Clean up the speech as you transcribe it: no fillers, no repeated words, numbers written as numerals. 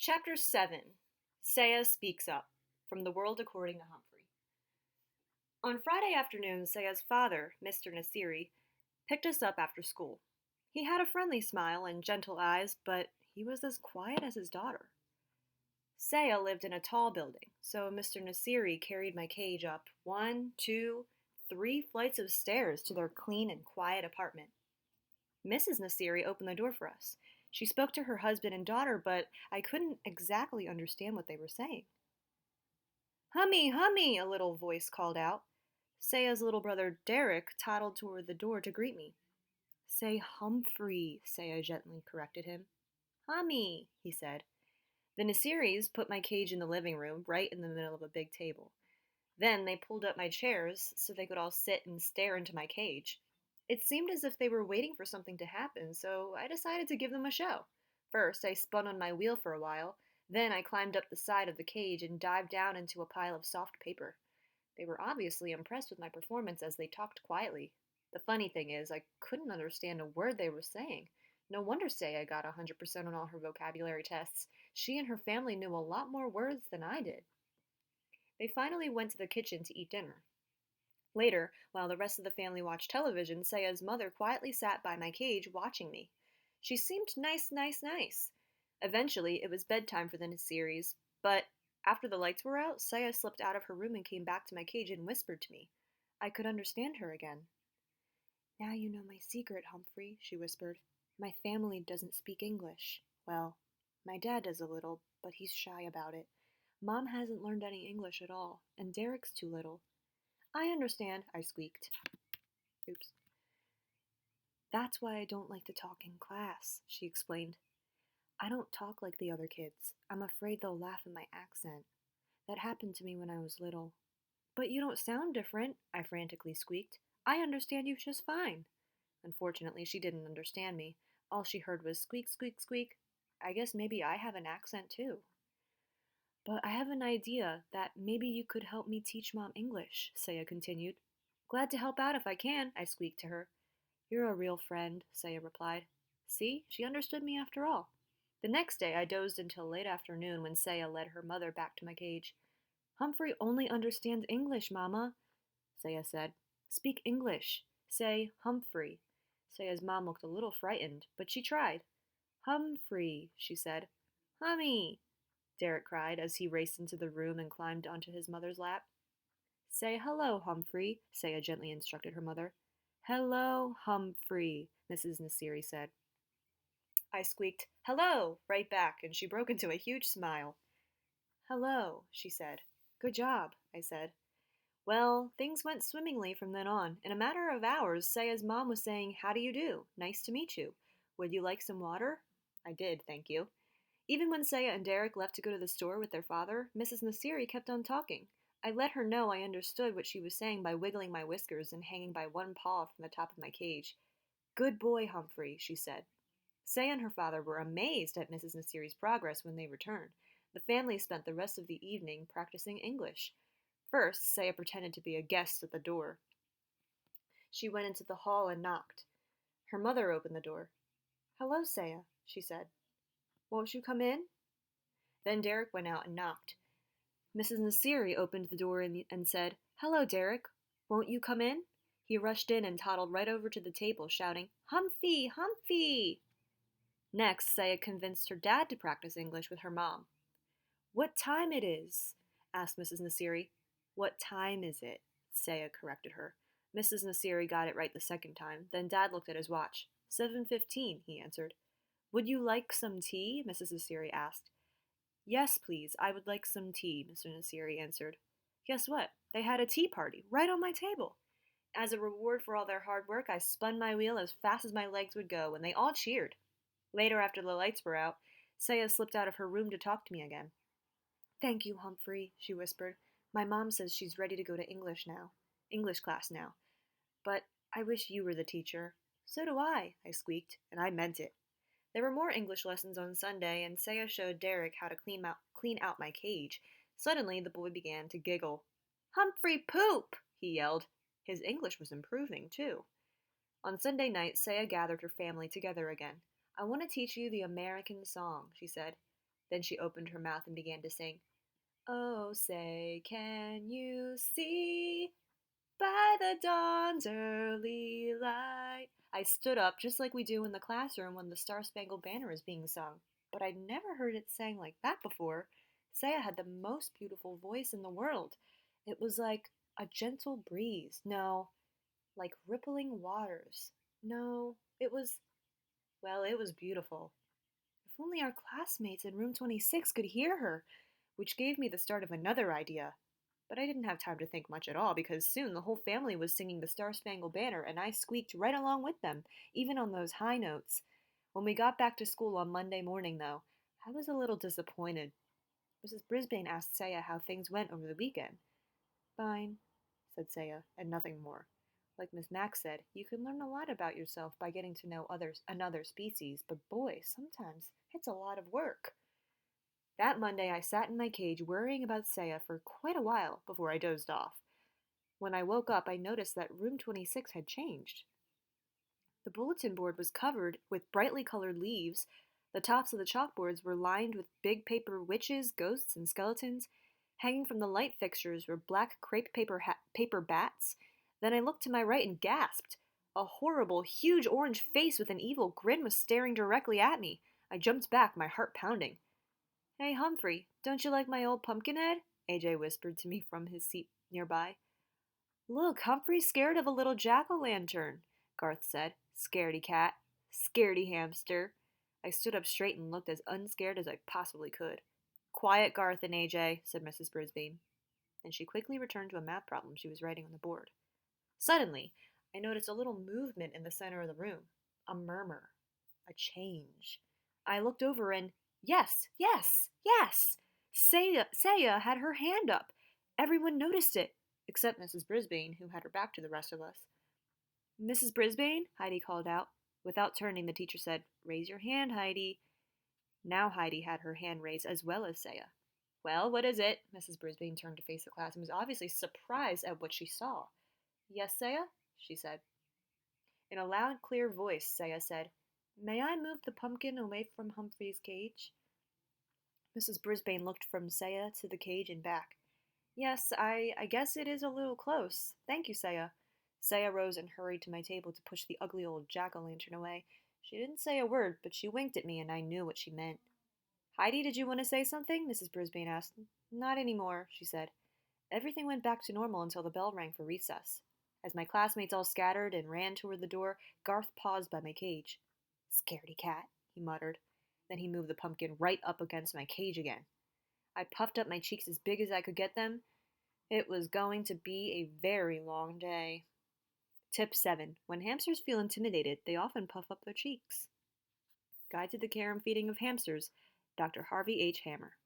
Chapter 7. Saya Speaks Up, from The World According to Humphrey. On Friday afternoon, Saya's father, Mr. Nasiri, picked us up after school. He had a friendly smile and gentle eyes, but he was as quiet as his daughter. Saya lived in a tall building, so Mr. Nasiri carried my cage up 1, 2, 3 flights of stairs to their clean and quiet apartment. Mrs. Nasiri opened the door for us. She spoke to her husband and daughter, but I couldn't exactly understand what they were saying. "Hummy, Hummy!" a little voice called out. Saya's little brother Derek toddled toward the door to greet me. "Say Humphrey," Saya gently corrected him. "Hummy," he said. The Nasiris put my cage in the living room, right in the middle of a big table. Then they pulled up my chairs so they could all sit and stare into my cage. It seemed as if they were waiting for something to happen, so I decided to give them a show. First, I spun on my wheel for a while. Then I climbed up the side of the cage and dived down into a pile of soft paper. They were obviously impressed with my performance as they talked quietly. The funny thing is, I couldn't understand a word they were saying. No wonder Saya got 100% on all her vocabulary tests. She and her family knew a lot more words than I did. They finally went to the kitchen to eat dinner. Later, while the rest of the family watched television, Saya's mother quietly sat by my cage watching me. She seemed nice. Eventually, it was bedtime for the Nasiris, but after the lights were out, Saya slipped out of her room and came back to my cage and whispered to me. I could understand her again. "Now you know my secret, Humphrey," she whispered. "My family doesn't speak English. Well, my dad does a little, but he's shy about it. Mom hasn't learned any English at all, and Derek's too little." "I understand," I squeaked. Oops. "That's why I don't like to talk in class," she explained. "I don't talk like the other kids. I'm afraid they'll laugh at my accent. That happened to me when I was little." "But you don't sound different," I frantically squeaked. "I understand you just fine." Unfortunately, she didn't understand me. All she heard was squeak, squeak, squeak. I guess maybe I have an accent too. "But I have an idea that maybe you could help me teach Mom English," Saya continued. "Glad to help out if I can," I squeaked to her. "You're a real friend," Saya replied. See, she understood me after all. The next day I dozed until late afternoon when Saya led her mother back to my cage. "Humphrey only understands English, Mama," Saya said. "Speak English. Say Humphrey." Saya's mom looked a little frightened, but she tried. "Humphrey," she said. "Hummy," Derek cried as he raced into the room and climbed onto his mother's lap. "Say hello, Humphrey," Saya gently instructed her mother. "Hello, Humphrey," Mrs. Nasiri said. I squeaked, "Hello," right back, and she broke into a huge smile. "Hello," she said. "Good job," I said. Well, things went swimmingly from then on. In a matter of hours, Saya's mom was saying, "How do you do? Nice to meet you. Would you like some water?" I did, thank you. Even when Saya and Derek left to go to the store with their father, Mrs. Nasiri kept on talking. I let her know I understood what she was saying by wiggling my whiskers and hanging by one paw from the top of my cage. "Good boy, Humphrey," she said. Saya and her father were amazed at Mrs. Nasiri's progress when they returned. The family spent the rest of the evening practicing English. First, Saya pretended to be a guest at the door. She went into the hall and knocked. Her mother opened the door. "Hello, Saya," she said. "Won't you come in?" Then Derek went out and knocked. Mrs. Nasiri opened the door and said, "Hello, Derek. Won't you come in?" He rushed in and toddled right over to the table, shouting, "Humphrey, Humphrey!" Next, Saya convinced her dad to practice English with her mom. "What time it is?" asked Mrs. Nasiri. "What time is it?" Saya corrected her. Mrs. Nasiri got it right the second time. Then Dad looked at his watch. 7:15, he answered. "Would you like some tea?" Mrs. Nasiri asked. "Yes, please, I would like some tea," Mr. Nasiri answered. Guess what? They had a tea party right on my table. As a reward for all their hard work, I spun my wheel as fast as my legs would go, and they all cheered. Later, after the lights were out, Saya slipped out of her room to talk to me again. "Thank you, Humphrey," she whispered. "My mom says she's ready to go to English class now. But I wish you were the teacher." "So do I squeaked, and I meant it. There were more English lessons on Sunday, and Saya showed Derek how to clean out my cage. Suddenly, the boy began to giggle. "Humphrey poop!" he yelled. His English was improving, too. On Sunday night, Saya gathered her family together again. "I want to teach you the American song," she said. Then she opened her mouth and began to sing, "Oh, say, can you see by the dawn's early light?" I stood up just like we do in the classroom when the Star-Spangled Banner is being sung, but I'd never heard it sang like that before. Saya had the most beautiful voice in the world. It was like a gentle breeze. No, like rippling waters. No, it was beautiful. If only our classmates in room 26 could hear her, which gave me the start of another idea. But I didn't have time to think much at all because soon the whole family was singing the Star Spangled Banner and I squeaked right along with them, even on those high notes. When we got back to school on Monday morning, though, I was a little disappointed. Mrs. Brisbane asked Saya how things went over the weekend. "Fine," said Saya, and nothing more. Like Miss Max said, you can learn a lot about yourself by getting to know another species, but boy, sometimes it's a lot of work. That Monday I sat in my cage worrying about Saya for quite a while before I dozed off. When I woke up, I noticed that room 26 had changed. The bulletin board was covered with brightly colored leaves. The tops of the chalkboards were lined with big paper witches, ghosts, and skeletons. Hanging from the light fixtures were black crepe paper bats. Then I looked to my right and gasped. A horrible, huge orange face with an evil grin was staring directly at me. I jumped back, my heart pounding. "Hey, Humphrey, don't you like my old pumpkin head?" AJ whispered to me from his seat nearby. "Look, Humphrey's scared of a little jack-o'-lantern," Garth said. "Scaredy cat. Scaredy hamster." I stood up straight and looked as unscared as I possibly could. "Quiet, Garth and AJ," said Mrs. Brisbane. Then she quickly returned to a math problem she was writing on the board. Suddenly, I noticed a little movement in the center of the room. A murmur. A change. I looked over and yes, yes, yes! Saya had her hand up. Everyone noticed it, except Mrs. Brisbane, who had her back to the rest of us. "Mrs. Brisbane," Heidi called out. Without turning, the teacher said, "Raise your hand, Heidi." Now Heidi had her hand raised as well as Saya. "Well, what is it?" Mrs. Brisbane turned to face the class and was obviously surprised at what she saw. "Yes, Saya?" she said. In a loud, clear voice, Saya said, "May I move the pumpkin away from Humphrey's cage?" Mrs. Brisbane looked from Saya to the cage and back. "Yes, I guess it is a little close. Thank you, Saya." Saya rose and hurried to my table to push the ugly old jack-o'-lantern away. She didn't say a word, but she winked at me and I knew what she meant. "Heidi, did you want to say something?" Mrs. Brisbane asked. "Not anymore," she said. Everything went back to normal until the bell rang for recess. As my classmates all scattered and ran toward the door, Garth paused by my cage. "Scaredy cat," he muttered. Then he moved the pumpkin right up against my cage again. I puffed up my cheeks as big as I could get them. It was going to be a very long day. Tip 7. When hamsters feel intimidated, they often puff up their cheeks. Guide to the Care and Feeding of Hamsters, Dr. Harvey H. Hammer.